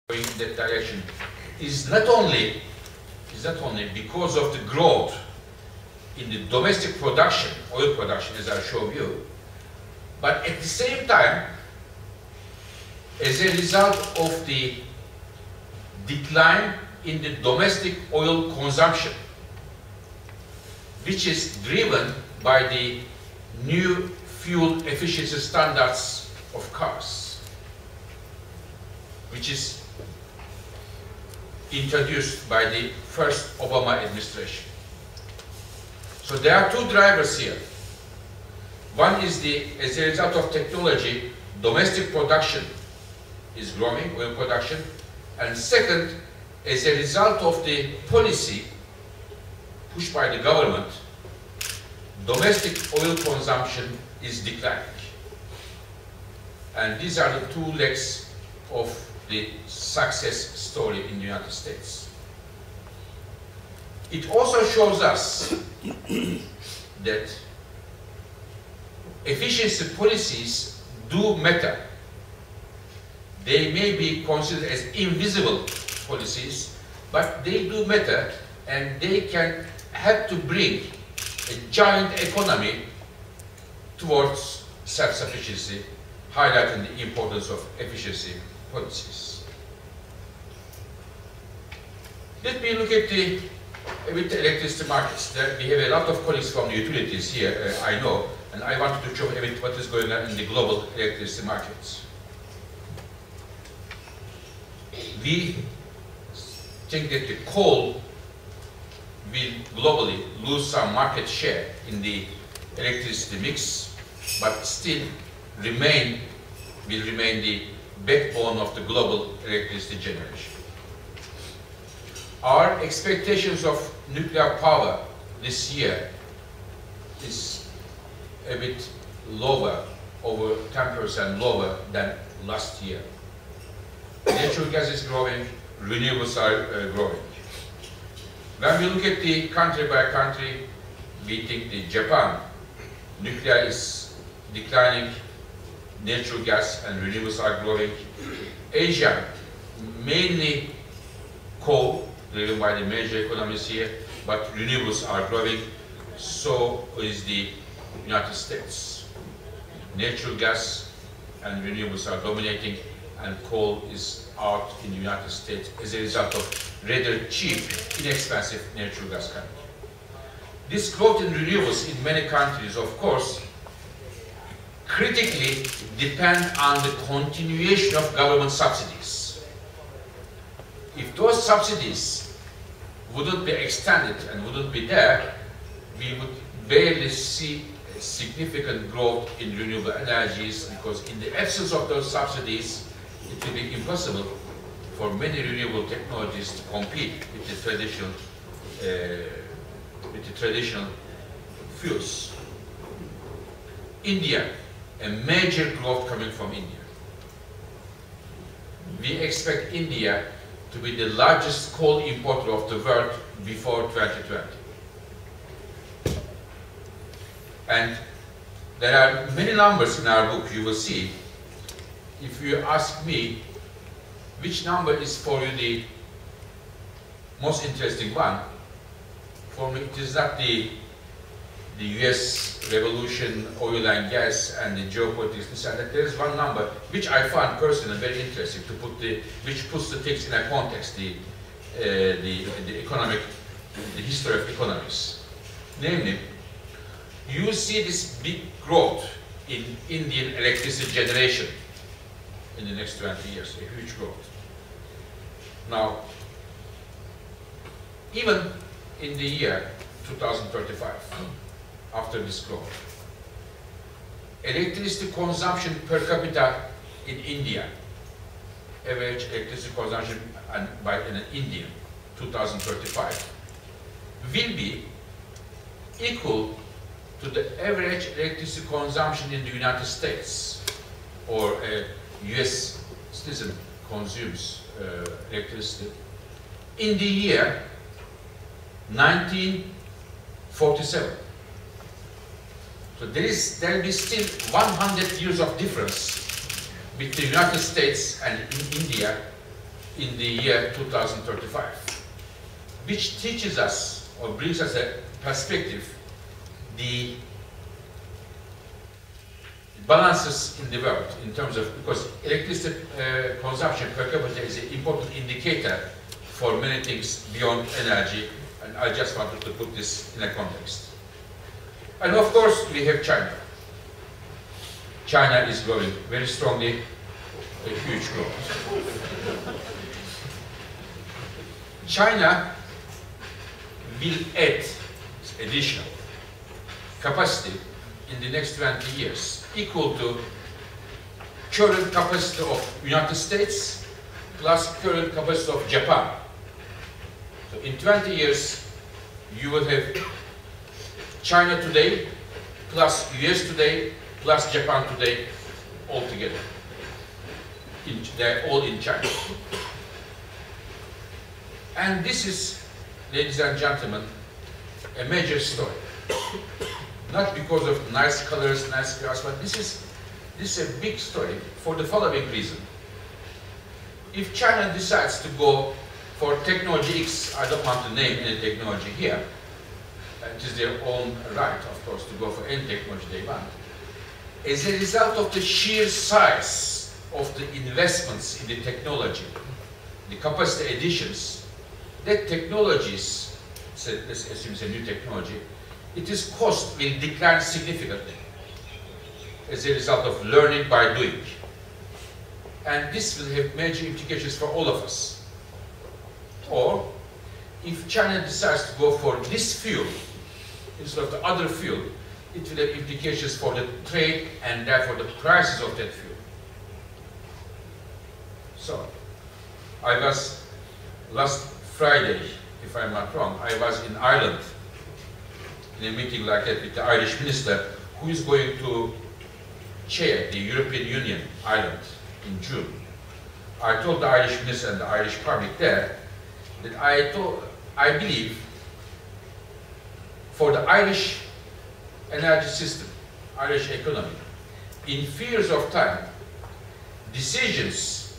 going in that direction is not only because of the growth in the domestic production, oil production, as I showed you, but at the same time, as a result of the decline in the domestic oil consumption, which is driven by the new fuel efficiency standards of cars, which is introduced by the first Obama administration. So there are two drivers here. One is as a result of technology, domestic production is growing, oil production, and second, as a result of the policy pushed by the government, domestic oil consumption is declining. And these are the two legs of the success story in the United States. It also shows us that efficiency policies do matter. They may be considered as invisible policies, but they do matter, and they can help to bring a giant economy towards self-sufficiency, highlighting the importance of efficiency policies. Let me look at the electricity markets. We have a lot of colleagues from the utilities here, I know, and I wanted to show a bit what is going on in the global electricity markets. We think that the coal will globally lose some market share in the electricity mix, but still will remain the backbone of the global electricity generation. Our expectations of nuclear power this year is a bit lower, over 10% lower than last year. Natural gas is growing, renewables are growing. When we look at the country by country, we think that Japan, nuclear is declining, natural gas and renewables are growing. Asia, mainly coal, driven by the major economies here, but renewables are growing. So is the United States. Natural gas and renewables are dominating, and coal is out in the United States as a result of rather cheap, inexpensive natural gas coming. This growth in renewables in many countries, of course, critically depend on the continuation of government subsidies. If those subsidies wouldn't be extended and wouldn't be there, we would barely see a significant growth in renewable energies, because in the absence of those subsidies, it will be impossible for many renewable technologies to compete with the traditional fuels. India, a major growth coming from India. We expect India to be the largest coal importer of the world before 2020. And there are many numbers in our book, you will see. If you ask me which number is for you the most interesting one, for me it is not the US revolution, oil and gas, and the geopolitics. There is one number which I found personally very interesting to put which puts the things in a context, the history of economies. Namely, you see this big growth in Indian electricity generation in the next 20 years, a huge growth. Now, even in the year 2035, after this growth, electricity consumption per capita in India, average electricity consumption by an Indian, 2035, will be equal to the average electricity consumption in the United States, or a US citizen consumes electricity in the year 1947. So there will be still 100 years of difference between the United States and India in the year 2035, which teaches us or brings us a perspective, the balances in the world in terms of, because electricity consumption per capita is an important indicator for many things beyond energy, and I just wanted to put this in a context. And of course we have China. China is growing very strongly, a huge growth. China will add additional capacity in the next 20 years, equal to current capacity of United States plus current capacity of Japan. So in 20 years, you will have China today plus US today plus Japan today all together. They're all in China. And this is, ladies and gentlemen, a major story. Not because of nice colors, nice grass, but this is a big story for the following reason. If China decides to go for technology X, I don't want to name any technology here, it is their own right, of course, to go for any technology they want. As a result of the sheer size of the investments in the technology, the capacity additions, that technologies, so let's assume it's a new technology, its cost will decline significantly as a result of learning by doing. And this will have major implications for all of us. Or, if China decides to go for this fuel instead of the other fuel, it will have implications for the trade and therefore the prices of that fuel. So, I was last Friday, if I'm not wrong, I was in Ireland in a meeting like that with the Irish minister, who is going to chair the European Union Ireland in June. I told the Irish minister and the Irish public there that I believe for the Irish energy system, Irish economy, in few years of time, decisions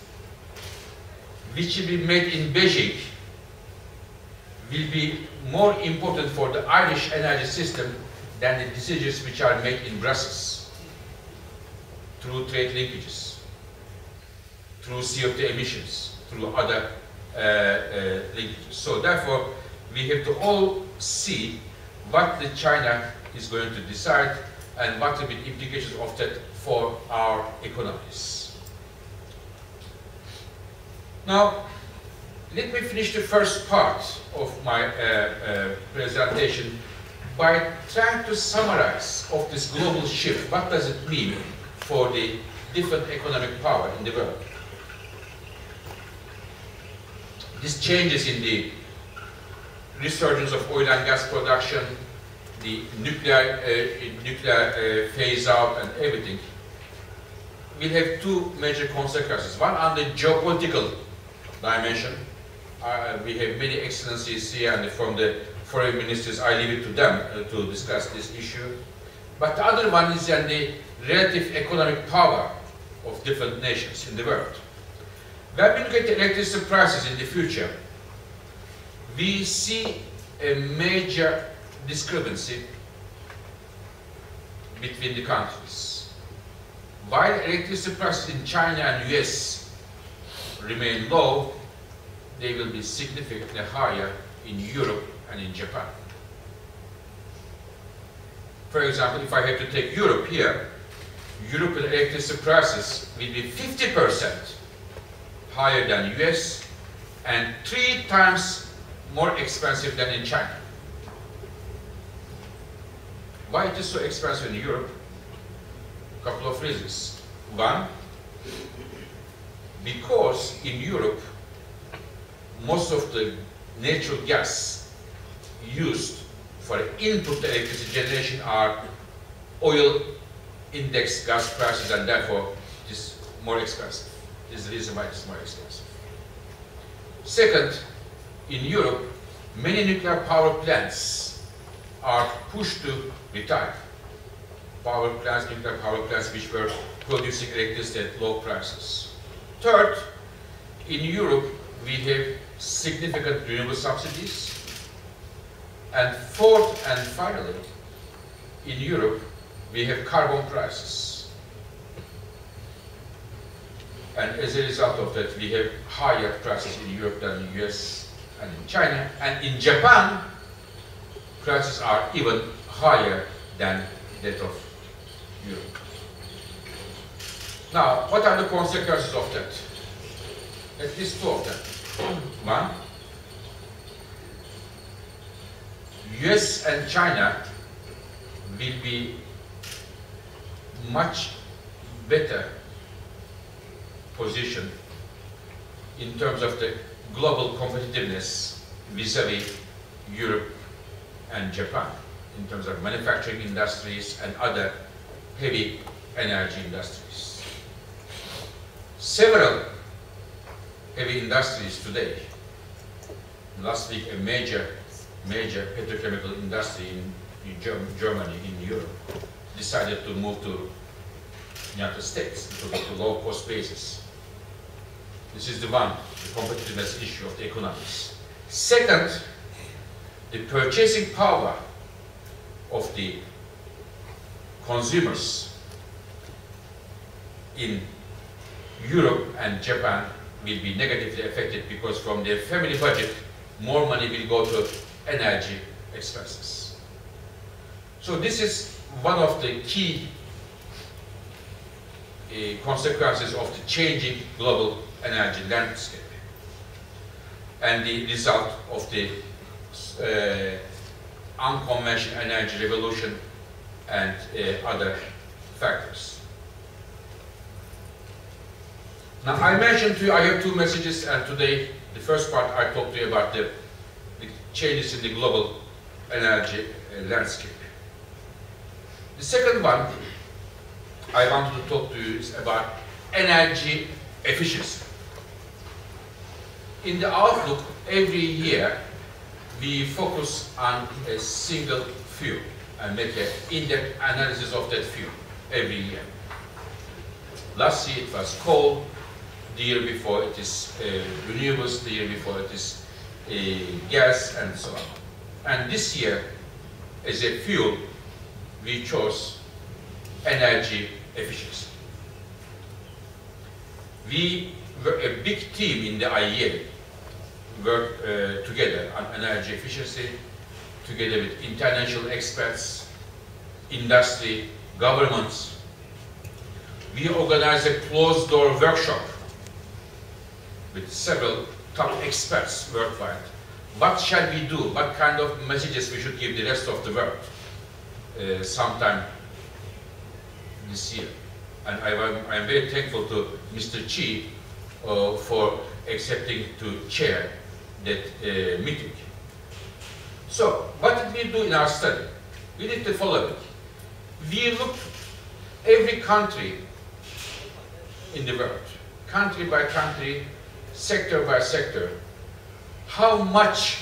which will be made in Beijing will be more important for the Irish energy system than the decisions which are made in Brussels through trade linkages, through CO2 emissions, through other linkages. So therefore, we have to all see what the China is going to decide and what will be the implications of that for our economies. Now, let me finish the first part of my presentation by trying to summarize of this global shift. What does it mean for the different economic power in the world? These changes in the resurgence of oil and gas production, the nuclear phase out and everything, will have two major consequences. One on the geopolitical dimension. We have many excellencies here, and from the foreign ministers, I leave it to them to discuss this issue. But the other one is in the relative economic power of different nations in the world. When we look at the electricity prices in the future, we see a major discrepancy between the countries. While electricity prices in China and US remain low, they will be significantly higher in Europe and in Japan. For example, if I have to take Europe here, European electricity prices will be 50% higher than US and 3 times more expensive than in China. Why it is so expensive in Europe? A couple of reasons. One, because in Europe, most of the natural gas used for input electricity generation are oil index gas prices, and therefore it is more expensive. This is the reason why it is more expensive. Second, in Europe, many nuclear power plants are pushed to retire. Power plants, nuclear power plants which were producing electricity at low prices. Third, in Europe, we have significant renewable subsidies. And fourth and finally, in Europe, we have carbon prices. And as a result of that, we have higher prices in Europe than in the US and in China. And in Japan, prices are even higher than that of Europe. Now, what are the consequences of that? At least two of them. One, US and China will be much better positioned in terms of the global competitiveness vis-a-vis Europe and Japan, in terms of manufacturing industries and other heavy energy industries. Several heavy industries today, last week a major petrochemical industry in Germany, in Europe, decided to move to the United States to go to low-cost basis. This is the competitiveness issue of the economies. Second, the purchasing power of the consumers in Europe and Japan will be negatively affected because from their family budget, more money will go to energy expenses. So this is one of the key consequences of the changing global energy landscape and the result of the unconventional energy revolution and other factors. Now, I mentioned to you, I have two messages, and today, the first part, I talked to you about the changes in the global energy landscape. The second one I wanted to talk to you is about energy efficiency. In the outlook, every year, we focus on a single fuel and make an in-depth analysis of that fuel every year. Last year it was coal, the year before it is renewables, the year before it is gas, and so on. And this year, as a fuel, we chose energy efficiency. We were a big team in the IEA, worked together on energy efficiency, together with international experts, industry, governments. We organized a closed-door workshop with several top experts worldwide. What shall we do? What kind of messages we should give the rest of the world sometime this year? And I'm very thankful to Mr. Chi for accepting to chair that meeting. So, what did we do in our study? We did the following. We looked every country in the world, country by country, sector by sector, how much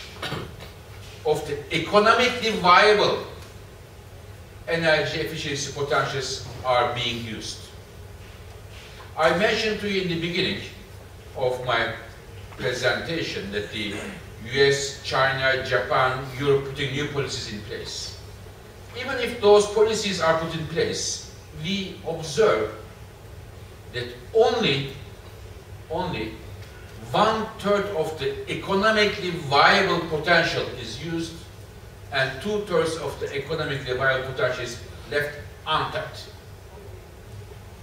of the economically viable energy efficiency potentials are being used. I mentioned to you in the beginning of my presentation that the US, China, Japan, Europe putting new policies in place. Even if those policies are put in place, we observe that only 1/3 of the economically viable potential is used and 2/3 of the economically viable potential is left untapped.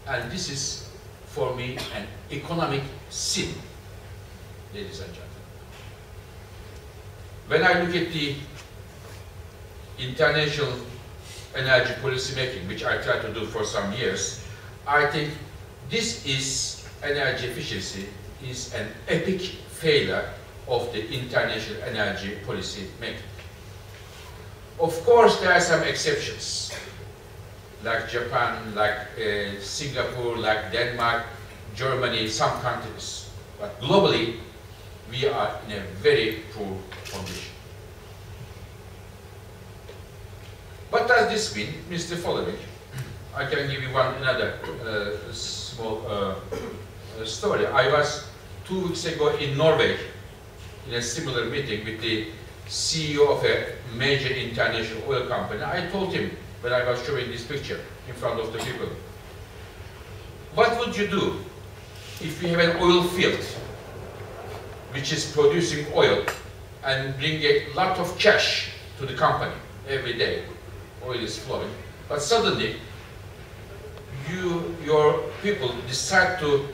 And this is, for me, an economic sin, ladies and gentlemen. When I look at the international energy policy making, which I tried to do for some years, I think this is energy efficiency is an epic failure of the international energy policy making. Of course, there are some exceptions, like Japan, like Singapore, like Denmark, Germany, some countries. But globally, we are in a very poor condition. What does this mean? It means the following. I can give you another small story. I was 2 weeks ago in Norway, in a similar meeting with the CEO of a major international oil company. I told him, when I was showing this picture in front of the people, what would you do if you have an oil field which is producing oil and bring a lot of cash to the company every day? Oil is flowing, but suddenly your people decide to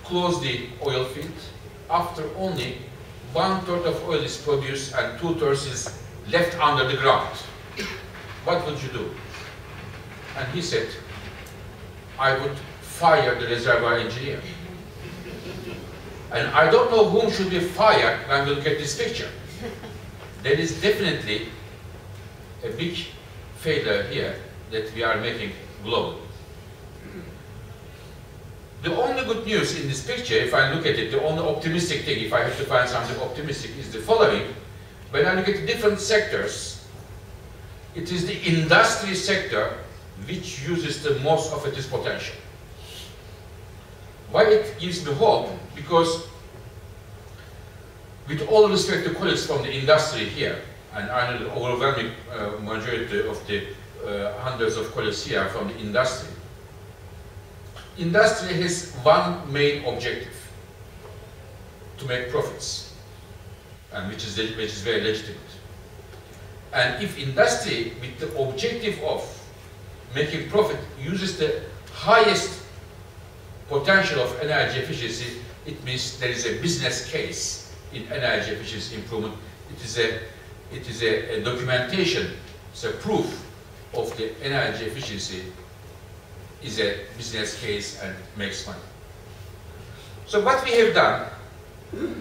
close the oil field after only 1/3 of oil is produced and 2/3 is left under the ground. What would you do? And he said, I would fire the reservoir engineer. And I don't know whom should be fired when we look at this picture. There is definitely a big failure here that we are making global. The only good news in this picture, if I look at it, the only optimistic thing, if I have to find something optimistic, is the following. When I look at different sectors, it is the industry sector which uses the most of its potential. Why it gives me hope? Because with all respect to colleagues from the industry here, and I know the overwhelming majority of the hundreds of colleagues here are from the industry. Industry has one main objective: to make profits, and which is very legitimate. And if industry, with the objective of making profit, uses the highest potential of energy efficiency, it means there is a business case in energy efficiency improvement. It is a documentation, it's a proof of the energy efficiency is a business case and makes money. So what we have done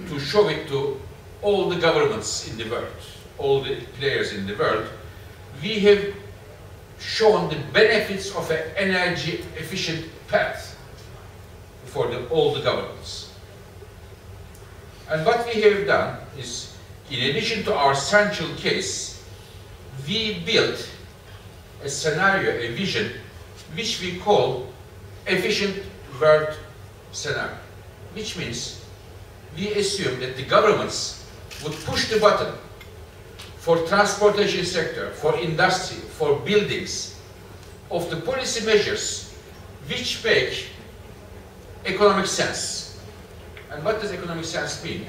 to show it to all the governments in the world, all the players in the world, we have shown the benefits of an energy efficient path for all the governments. And what we have done is, in addition to our central case, we built a scenario, a vision, which we call efficient world scenario. Which means we assume that the governments would push the button for transportation sector, for industry, for buildings, of the policy measures which make economic sense. And what does economic sense mean?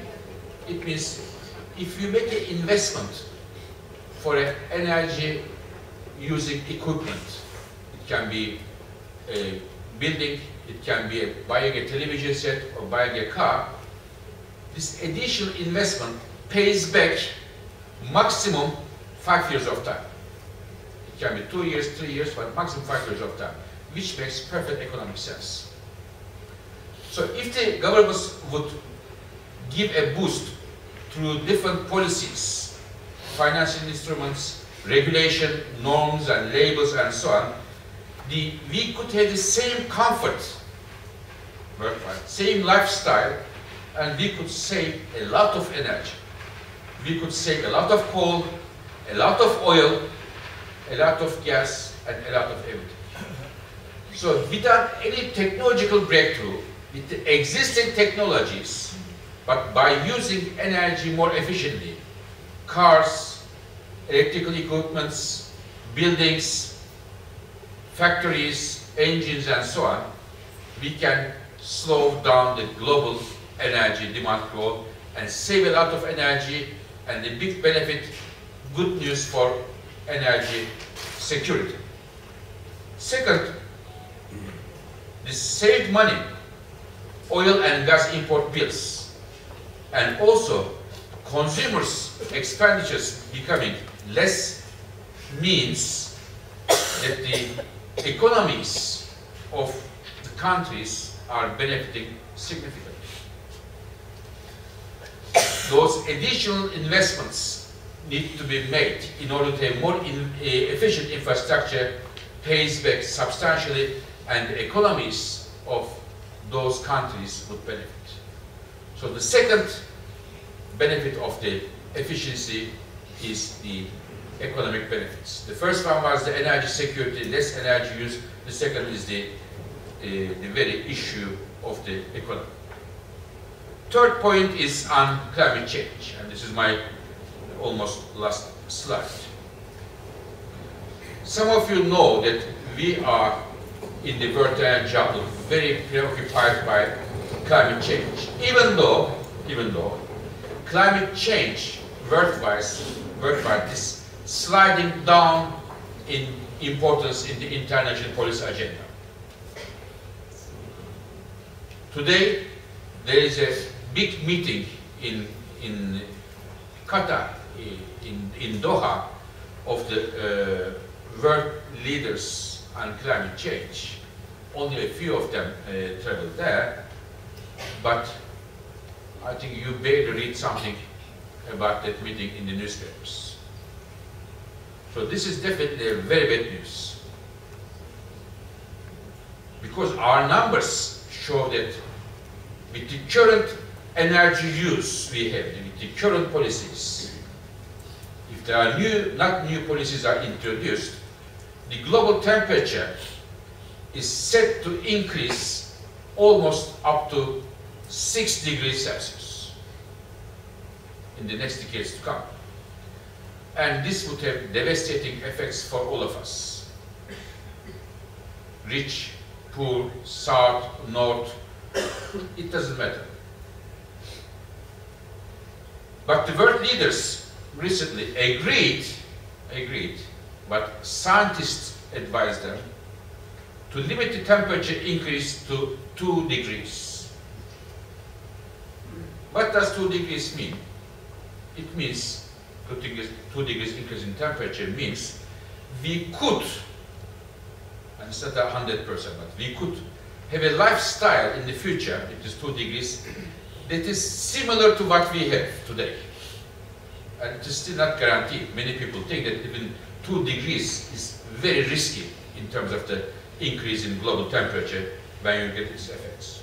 It means if you make an investment for an energy using equipment, it can be a building, it can be buying a television set or buying a car, this additional investment pays back maximum 5 years of time. It can be 2 years, 3 years, but maximum 5 years of time, which makes perfect economic sense. So if the governments would give a boost through different policies, financial instruments, regulation, norms and labels and so on, we could have the same comfort, same lifestyle, and we could save a lot of energy. We could save a lot of coal, a lot of oil, a lot of gas, and a lot of everything. So without any technological breakthrough, with the existing technologies, but by using energy more efficiently, cars, electrical equipments, buildings, factories, engines, and so on, we can slow down the global energy demand growth and save a lot of energy, and the big benefit, good news for energy security. Second, the saved money, oil and gas import bills, and also consumers' expenditures becoming less, means that the economies of the countries are benefiting significantly. Those additional investments need to be made in order to have more efficient infrastructure, pays back substantially, and the economies of those countries would benefit. So the second benefit of the efficiency is the economic benefits. The first one was the energy security, less energy use. The second is the very issue of the economy. Third point is on climate change, and this is my almost last slide. Some of you know that we are in the world journal very preoccupied by climate change, even though climate change worldwide is sliding down in importance in the international policy agenda. Today, there is a big meeting in Qatar, in Doha, of the world leaders on climate change. Only a few of them traveled there, but I think you better read something about that meeting in the newspapers. So this is definitely a very bad news, because our numbers show that with the current energy use we have, with the current policies, if there are not new policies are introduced, the global temperature is set to increase almost up to 6 degrees Celsius in the next decades to come. And this would have devastating effects for all of us. Rich, poor, south, north, it doesn't matter. But the world leaders recently agreed, but scientists advised them to limit the temperature increase to 2 degrees. What does 2 degrees mean? It means 2 degrees increase in temperature means we could, and it's not 100%, but we could have a lifestyle in the future, it is 2 degrees, that is similar to what we have today. And it is still not guaranteed. Many people think that even 2 degrees is very risky in terms of the increase in global temperature when you get its effects.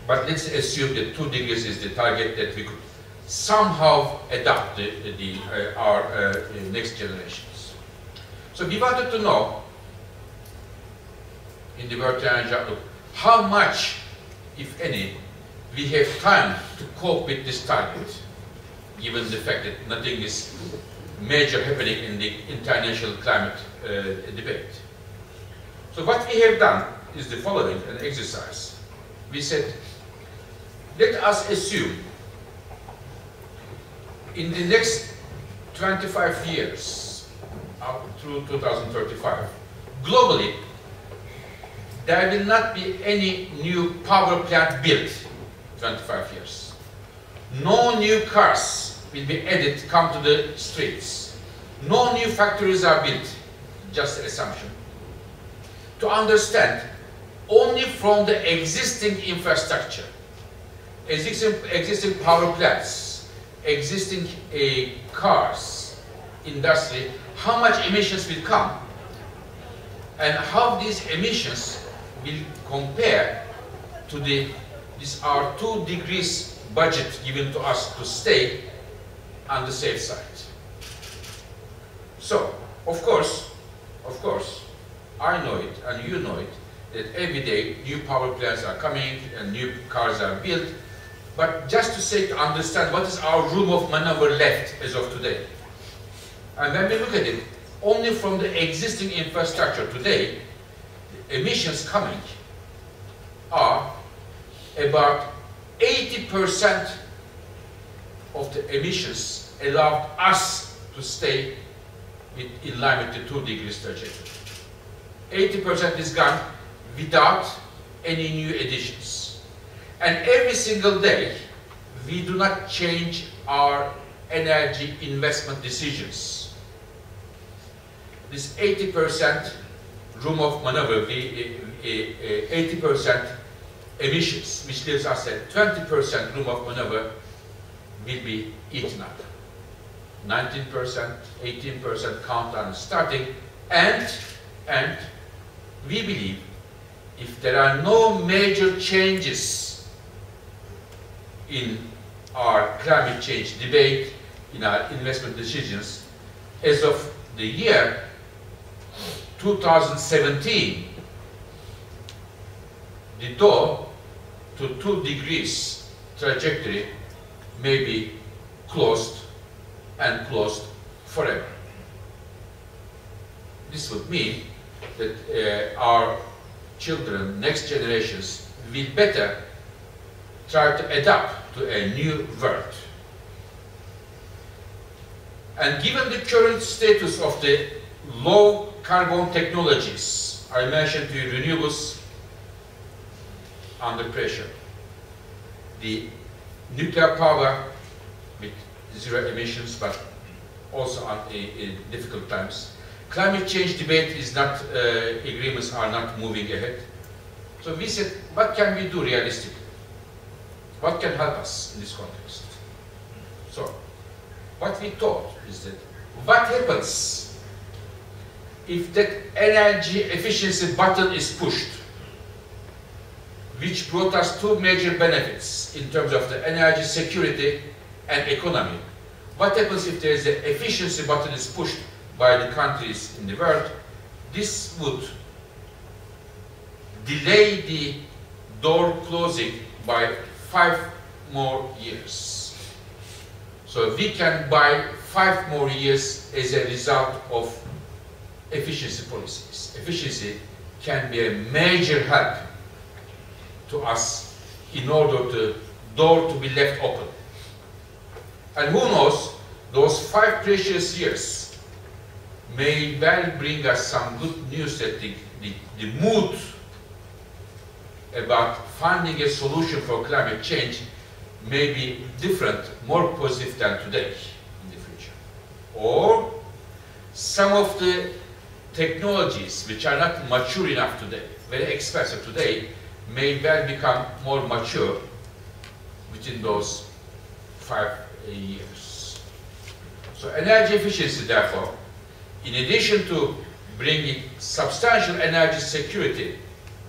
But let's assume that 2 degrees is the target that we could somehow adapt our next generations. So we wanted to know in the World Energy Outlook how much, if any, we have time to cope with this target, given the fact that nothing is major happening in the international climate debate. So what we have done is the following, an exercise. We said, let us assume in the next 25 years, up through 2035, globally, there will not be any new power plant built 25 years. No new cars will be added, come to the streets. No new factories are built, just an assumption. To understand, only from the existing infrastructure, existing power plants, existing cars, industry, how much emissions will come, and how these emissions will compare to our 2 degrees budget given to us to stay on the safe side. So, of course, I know it and you know it, that every day new power plants are coming and new cars are built, but just to understand what is our room of maneuver left as of today. And when we look at it, only from the existing infrastructure today, the emissions coming are about 80% of the emissions allowed us to stay in line with the 2 degrees trajectory. 80% is gone without any new additions. And every single day, we do not change our energy investment decisions. This 80% room of maneuver, 80% emissions, which gives us a 20% room of maneuver, will be eaten up. 19%, 18% countdown is starting, and we believe if there are no major changes in our climate change debate, in our investment decisions, as of the year 2017, the door to 2 degrees trajectory may be closed and closed forever. This would mean that our children, next generations, will better try to adapt to a new world. And given the current status of the low carbon technologies, I mentioned to you renewables under pressure, the nuclear power with zero emissions, but also in difficult times. Climate change debate is not, agreements are not moving ahead. So we said, what can we do realistically? What can help us in this context? So, what we thought is that, what happens if that energy efficiency button is pushed, which brought us 2 major benefits in terms of the energy security and economy. What happens if there is an efficiency button is pushed by the countries in the world? This would delay the door closing by 5 more years. So we can buy 5 more years as a result of efficiency policies. Efficiency can be a major help to us in order to door to be left open. And who knows, those 5 precious years may well bring us some good news that the mood about finding a solution for climate change may be different, more positive than today in the future. Or some of the technologies which are not mature enough today, very expensive today, may well become more mature within those 5 years. So energy efficiency, therefore, in addition to bringing substantial energy security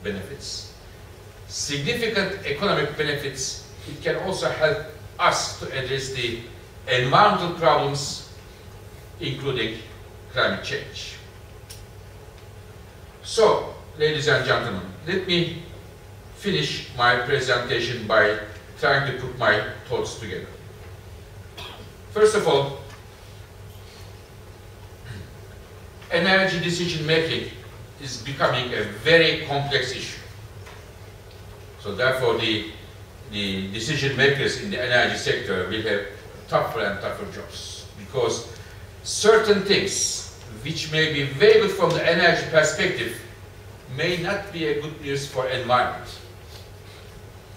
benefits, significant economic benefits, it can also help us to address the environmental problems, including climate change. So, ladies and gentlemen, let me finish my presentation by trying to put my thoughts together. First of all, energy decision making is becoming a very complex issue. So therefore the decision makers in the energy sector will have tougher and tougher jobs, because certain things which may be very good from the energy perspective may not be a good news for environment.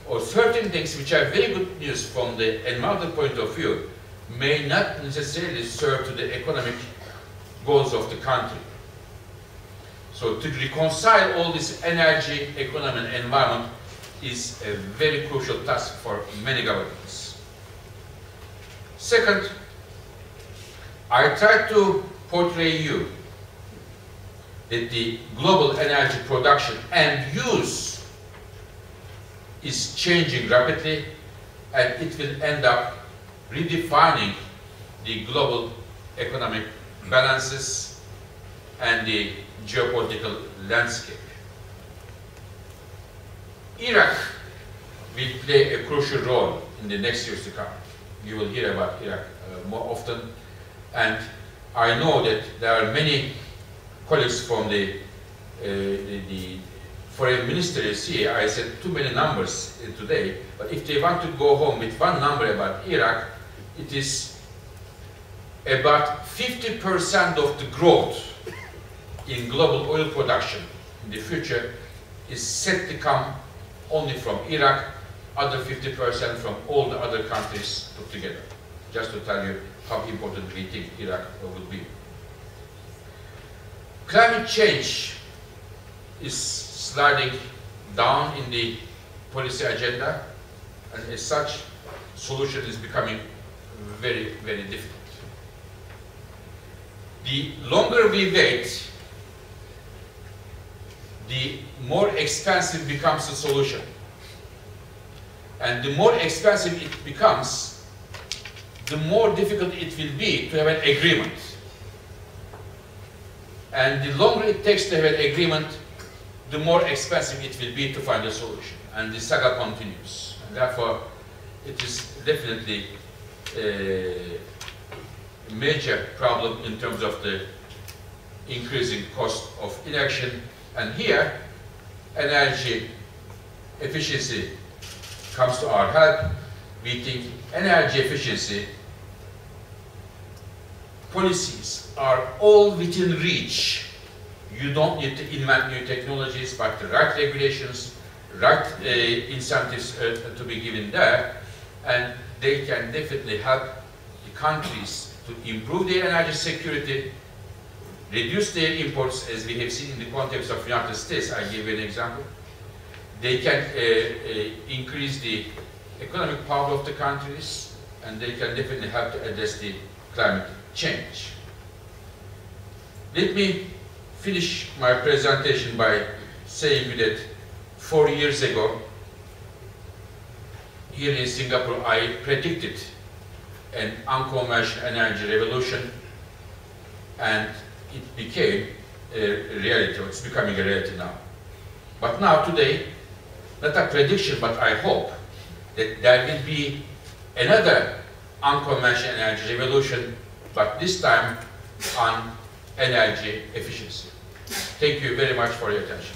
Or certain things which are very good news from the environmental point of view may not necessarily serve to the economic goals of the country. So to reconcile all this energy, economy and environment is a very crucial task for many governments. Second, I try to portray you that the global energy production and use is changing rapidly, and it will end up redefining the global economic balances and the geopolitical landscape. Iraq will play a crucial role in the next years to come. You will hear about Iraq more often, and I know that there are many colleagues from the foreign ministers here. I said too many numbers today, but if they want to go home with one number about Iraq, it is about 50% of the growth in global oil production in the future is set to come only from Iraq, other 50% from all the other countries put together. Just to tell you how important we think Iraq will be. Climate change is sliding down in the policy agenda, and as such, solution is becoming very, very difficult. The longer we wait, the more expensive becomes the solution. And the more expensive it becomes, the more difficult it will be to have an agreement. And the longer it takes to have an agreement, the more expensive it will be to find a solution. and the saga continues. And therefore, it is definitely a major problem in terms of the increasing cost of inaction. And here, energy efficiency comes to our help. We think energy efficiency policies are all within reach. You don't need to invent new technologies, but the right regulations, right incentives to be given there, and they can definitely help the countries to improve their energy security, reduce their imports, as we have seen in the context of the United States. I give you an example. They can increase the economic power of the countries, and they can definitely help to address the climate change. Let me finish my presentation by saying that 4 years ago, here in Singapore, I predicted an unconventional energy revolution, and it became a reality. It's becoming a reality now. But now, today, not a prediction, but I hope that there will be another unconventional energy revolution, but this time on energy efficiency. Thank you very much for your attention.